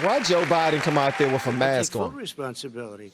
Why Joe Biden come out there with a I take mask full on? responsibility.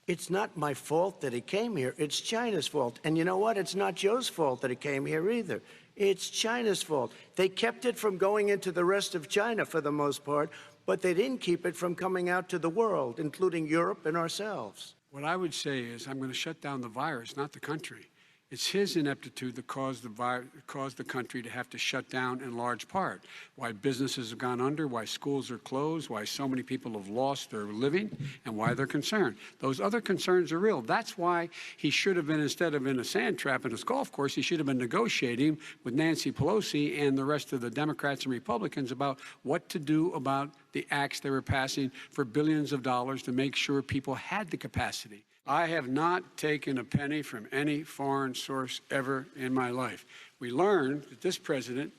It's not my fault that he came here. It's China's fault. And you know what? It's not Joe's fault that he came here either. It's China's fault. They kept it from going into the rest of China for the most part, but they didn't keep it from coming out to the world, including Europe and ourselves. What I would say is I'm going to shut down the virus, not the country. It's his ineptitude that caused the country to have to shut down in large part. Why businesses have gone under, why schools are closed, why so many people have lost their living, and why they're concerned. Those other concerns are real. That's why he should have been, instead of in a sand trap in his golf course, he should have been negotiating with Nancy Pelosi and the rest of the Democrats and Republicans about what to do about the acts they were passing for billions of dollars to make sure people had the capacity. I have not taken a penny from any foreign source ever in my life. We learned that this president...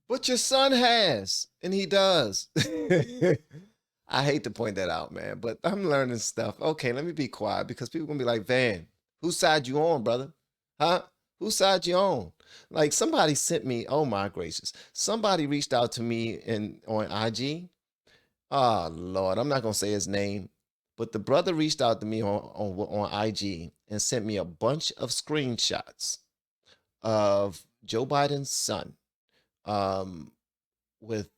But your son has, and he does. I hate to point that out, man, but I'm learning stuff. Okay, let me be quiet because people are going to be like, Van, whose side you on, brother? Huh? Whose side you on? Like somebody sent me, oh my gracious, somebody reached out to me on IG. Oh, Lord, I'm not going to say his name. But the brother reached out to me on IG and sent me a bunch of screenshots of Joe Biden's son with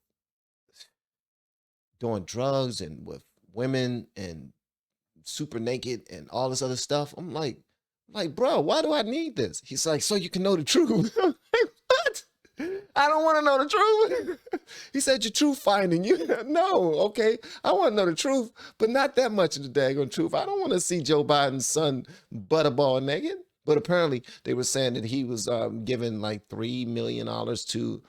doing drugs and with women and super naked and all this other stuff. I'm like, bro, why do I need this? He's like, so you can know the truth. I'm like, what? I don't want to know the truth. He said, your truth finding you. No, okay. I want to know the truth, but not that much of the daggone truth. I don't want to see Joe Biden's son butterball naked. But apparently they were saying that he was giving like $3 million to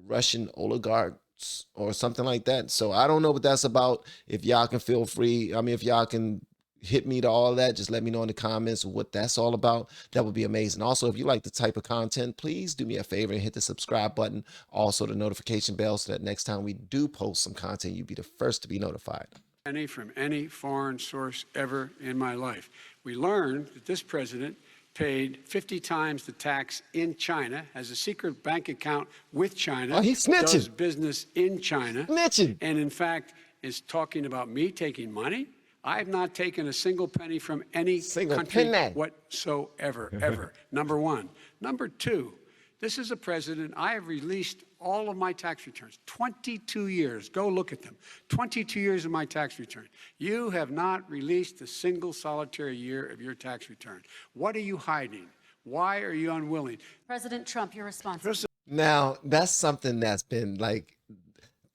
Russian oligarchs or something like that. So I don't know what that's about. If y'all can feel free, if y'all can hit me to all that, just let me know in the comments what that's all about. That would be amazing. Also, if you like the type of content, please do me a favor and hit the subscribe button, also the notification bell, so that next time we do post some content, you'll be the first to be notified. Penny from any foreign source ever in my life. We learned that this president paid 50 times the tax in China, has a secret bank account with China. Oh, he's snitching. Does business in China. Snitching. And in fact, is talking about me taking money. I have not taken a single penny from any country whatsoever, ever. Number one. Number two, this is a president, I have released all of my tax returns, 22 years. Go look at them. 22 years of my tax return. You have not released a single solitary year of your tax return. What are you hiding? Why are you unwilling? President Trump, your response. Now, that's something that's been like,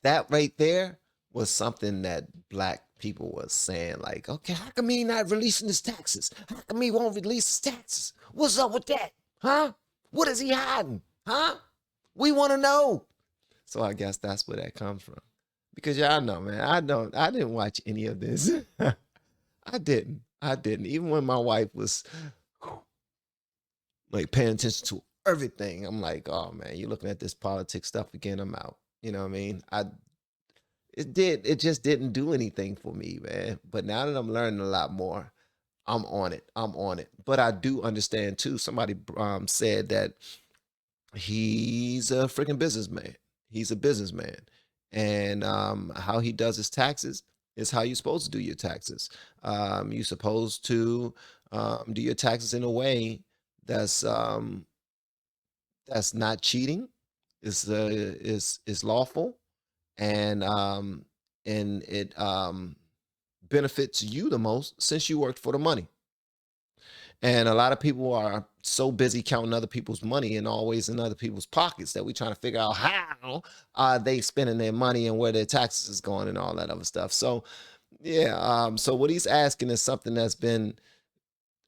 that right there was something that black people was saying, like, okay, how come he not releasing his taxes? How come he won't release his taxes? What's up with that? Huh? What is he hiding? Huh? We want to know. So I guess that's where that comes from. Because y'all know, man, I didn't watch any of this. I didn't. Even when my wife was like paying attention to everything, I'm like, oh man, you're looking at this politics stuff again, I'm out. You know what I mean? It just didn't do anything for me, man. But now that I'm learning a lot more, I'm on it. But I do understand too. Somebody said that he's a freaking businessman. He's a businessman. And how he does his taxes is how you're supposed to do your taxes. You're supposed to do your taxes in a way that's not cheating, is lawful, and it benefits you the most since you worked for the money. And a lot of people are so busy counting other people's money and always in other people's pockets that we're trying to figure out how are they spending their money and where their taxes is going and all that other stuff. So yeah, so what he's asking is something that's been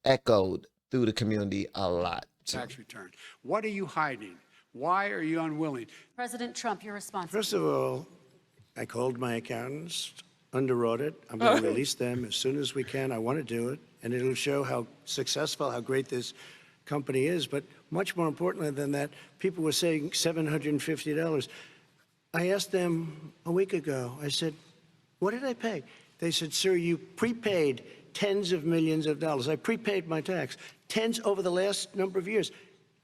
echoed through the community a lot. Tax return. What are you hiding? Why are you unwilling? President Trump, your response. First of all, I called my accountants, underwrote it. I'm going to release them as soon as we can. I want to do it, and it'll show how successful, how great this company is. But much more importantly than that, people were saying $750. I asked them a week ago, I said, what did I pay? They said, sir, you prepaid tens of millions of dollars. I prepaid my tax. Tens over the last number of years.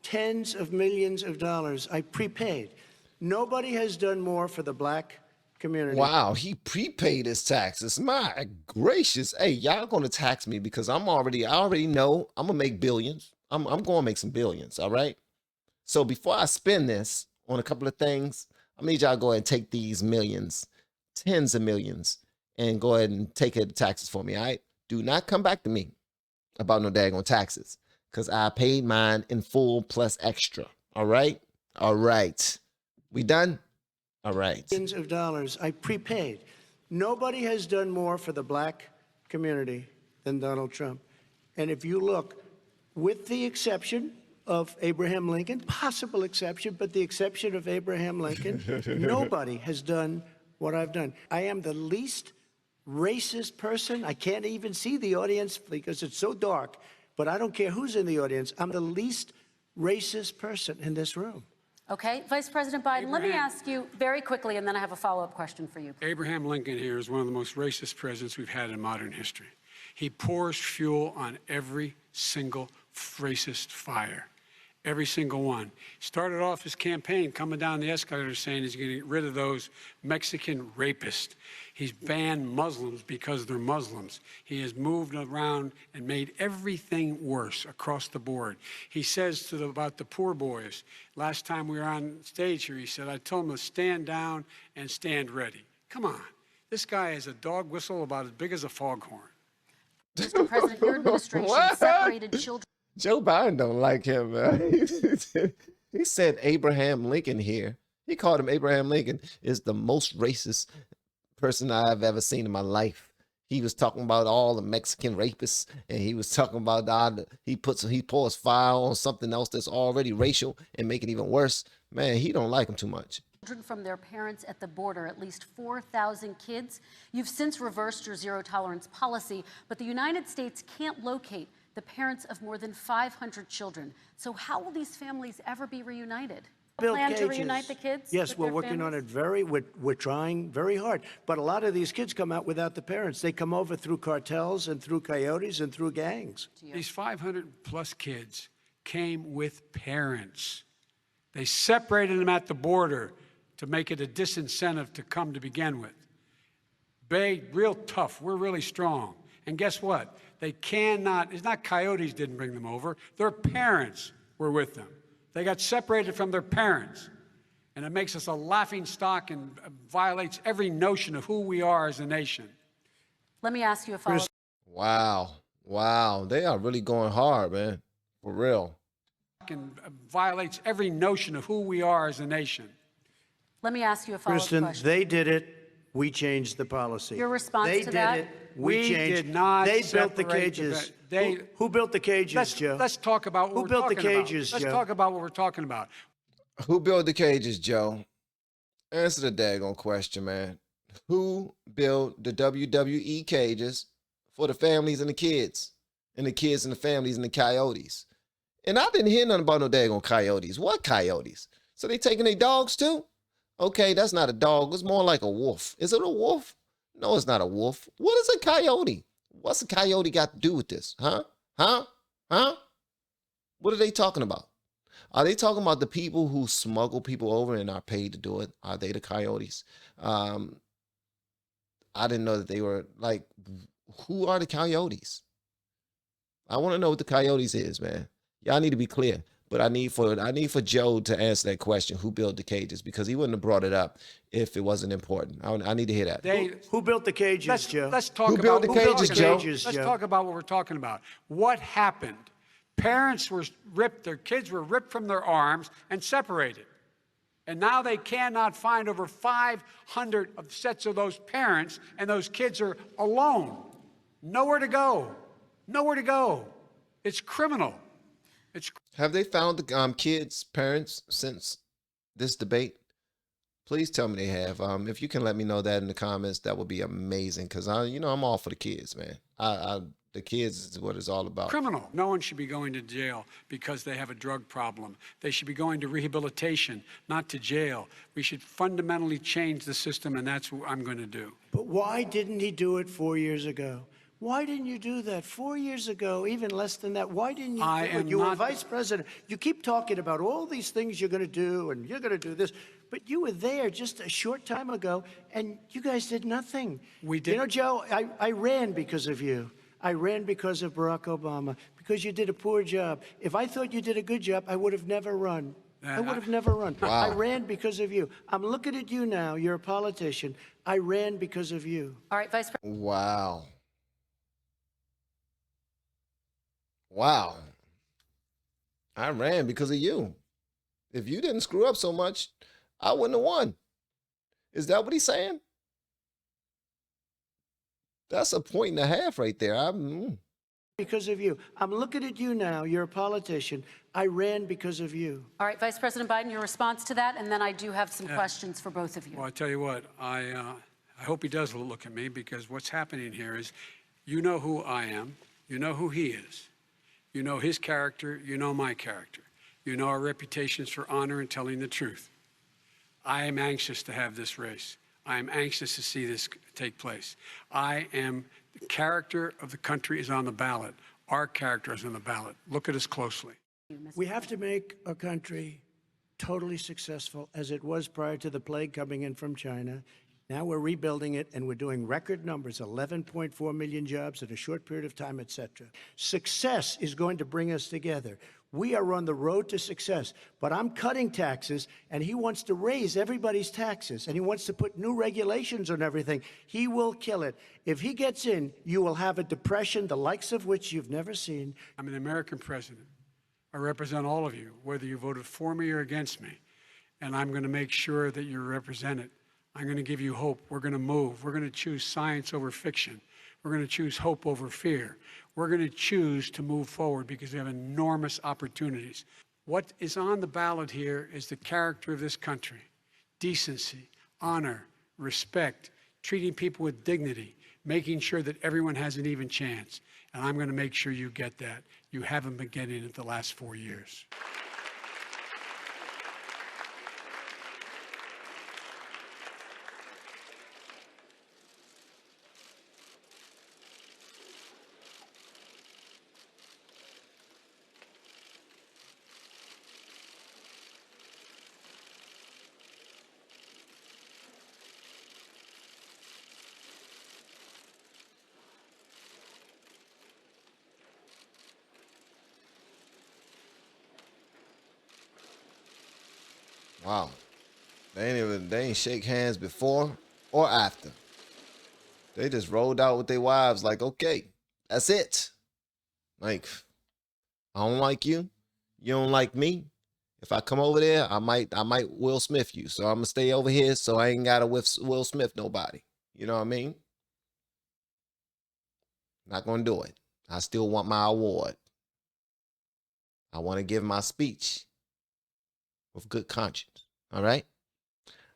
Tens of millions of dollars I prepaid. Nobody has done more for the black community. Wow, he prepaid his taxes. My gracious. Hey, y'all gonna tax me because I already know I'm gonna make billions. I'm gonna make some billions, all right? So before I spend this on a couple of things, I need y'all to go ahead and take these millions, tens of millions, and go ahead and take the taxes for me, all right? Do not come back to me about no daggone taxes, because I paid mine in full plus extra, all right? All right. We done? All right. Millions of dollars I prepaid. Nobody has done more for the black community than Donald Trump. And if you look, with the exception of Abraham Lincoln, possible exception, but the exception of Abraham Lincoln, nobody has done what I've done. I am the least racist person. I can't even see the audience because it's so dark, but I don't care who's in the audience. I'm the least racist person in this room. Okay, Vice President Biden, let me ask you very quickly, and then I have a follow-up question for you. Abraham Lincoln here is one of the most racist presidents we've had in modern history. He pours fuel on every single racist fire. Every single one. Started off his campaign coming down the escalator saying he's going to get rid of those Mexican rapists. He's banned Muslims because they're Muslims. He has moved around and made everything worse across the board. He says about the poor boys, last time we were on stage here, he said, I told them to stand down and stand ready. Come on. This guy is a dog whistle about as big as a foghorn. Mr. President, your administration separated children. Joe Biden don't like him, man. He said Abraham Lincoln here. He called him Abraham Lincoln is the most racist person I've ever seen in my life. He was talking about all the Mexican rapists, and he was talking about he pours fire on something else that's already racial and make it even worse. Man, he don't like him too much. Children from their parents at the border, at least 4,000 kids. You've since reversed your zero-tolerance policy, but the United States can't locate the parents of more than 500 children. So how will these families ever be reunited? Plan to reunite the kids? Yes, we're working on it we're trying very hard. But a lot of these kids come out without the parents. They come over through cartels and through coyotes and through gangs. These 500 plus kids came with parents. They separated them at the border to make it a disincentive to come to begin with. Real tough, we're really strong. And guess what? They cannot, it's not coyotes didn't bring them over, their parents were with them. They got separated from their parents. And it makes us a laughing stock and violates every notion of who we are as a nation. Let me ask you a follow-up. Wow. They are really going hard, man. For real. And violates every notion of who we are as a nation. Let me ask you a follow-up Kristen, question. they did it. We changed the policy. Your response they to that? They did it. We changed. Did not They built the separate cages. They, who built the cages, Joe? Let's talk about what who we're built the talking about. cages, Let's Joe? talk about what we're talking about. Who built the cages, Joe? Answer the daggone question, man. Who built the WWE cages for the families and the kids? And the kids and the families and the coyotes? And I didn't hear nothing about no daggone coyotes. What coyotes? So they taking their dogs too? Okay, that's not a dog. It's more like a wolf. Is it a wolf? No, it's not a wolf. What is a coyote? What's a coyote got to do with this? Huh? What are they talking about? Are they talking about the people who smuggle people over and are paid to do it? Are they the coyotes? I didn't know that they were like, who are the coyotes? I want to know what the coyotes is, man. Y'all need to be clear. But I need for Joe to answer that question, who built the cages, because he wouldn't have brought it up if it wasn't important. I need to hear that. Who built the cages, Joe? Let's talk Who about built the cages, Joe? Let's talk about what we're talking about. What happened? Parents were ripped, their kids were ripped from their arms and separated. And now they cannot find over 500 sets of those parents, and those kids are alone. Nowhere to go. Nowhere to go. It's criminal. Have they found the kids' parents since this debate? Please tell me they have. If you can let me know that in the comments, that would be amazing. Because I'm all for the kids, man. The kids is what it's all about. Criminal. No one should be going to jail because they have a drug problem. They should be going to rehabilitation, not to jail. We should fundamentally change the system, and that's what I'm going to do. But why didn't he do it 4 years ago? Why didn't you do that 4 years ago, even less than that? Why didn't you I do it? am You were not- vice president. You keep talking about all these things you're going to do, and you're going to do this. But you were there just a short time ago, and you guys did nothing. We did- You know, Joe, I ran because of you. I ran because of Barack Obama, because you did a poor job. If I thought you did a good job, I would have never run. I would have never run. Wow. I ran because of you. I'm looking at you now. You're a politician. I ran because of you. All right, Vice President. Wow. Wow. I ran because of you. If you didn't screw up so much, I wouldn't have won. Is that what he's saying? That's a 1.5 points right there. Because of you. I'm looking at you now. You're a politician. I ran because of you. All right, Vice President Biden, your response to that, and then I do have some questions for both of you. Well, I tell you what, I hope he does look at me, because what's happening here is, you know who I am, you know who he is, you know his character, you know my character, you know our reputations for honor and telling the truth. I am anxious to have this race. I am anxious to see this take place. The character of the country is on the ballot. Our character is on the ballot. Look at us closely. We have to make our country totally successful as it was prior to the plague coming in from China. Now we're rebuilding it, and we're doing record numbers, 11.4 million jobs in a short period of time, et cetera. Success is going to bring us together. We are on the road to success, but I'm cutting taxes, and he wants to raise everybody's taxes, and he wants to put new regulations on everything. He will kill it. If he gets in, you will have a depression, the likes of which you've never seen. I'm an American president. I represent all of you, whether you voted for me or against me, and I'm going to make sure that you're represented. I'm going to give you hope. We're going to move. We're going to choose science over fiction. We're going to choose hope over fear. We're going to choose to move forward because we have enormous opportunities. What is on the ballot here is the character of this country: decency, honor, respect, treating people with dignity, making sure that everyone has an even chance. And I'm going to make sure you get that. You haven't been getting it the last 4 years. Wow. They ain't shake hands before or after. They just rolled out with their wives like, okay, that's it. Like, I don't like you. You don't like me. If I come over there, I might Will Smith you. So I'm gonna stay over here so I ain't gotta Will Smith nobody. You know what I mean? Not gonna do it. I still want my award. I want to give my speech with good conscience. All right?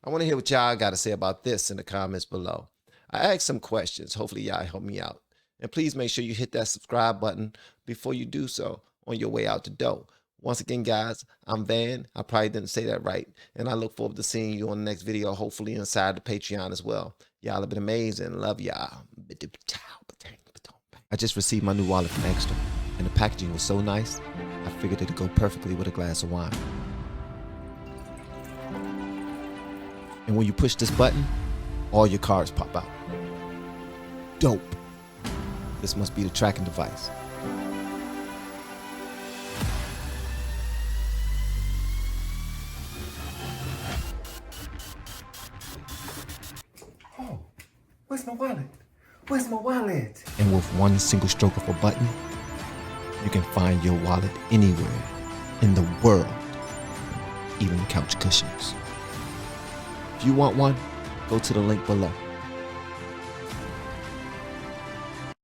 I want to hear what y'all got to say about this in the comments below. I asked some questions. Hopefully y'all help me out. And please make sure you hit that subscribe button before you do so on your way out the door. Once again, guys, I'm Van. I probably didn't say that right. And I look forward to seeing you on the next video, hopefully inside the Patreon as well. Y'all have been amazing. Love y'all. I just received my new wallet from EKSTER, and the packaging was so nice, I figured it'd go perfectly with a glass of wine. And when you push this button, all your cards pop out. Dope. This must be the tracking device. Oh, where's my wallet? Where's my wallet? And with one single stroke of a button, you can find your wallet anywhere in the world, even couch cushions. If you want one, go to the link below.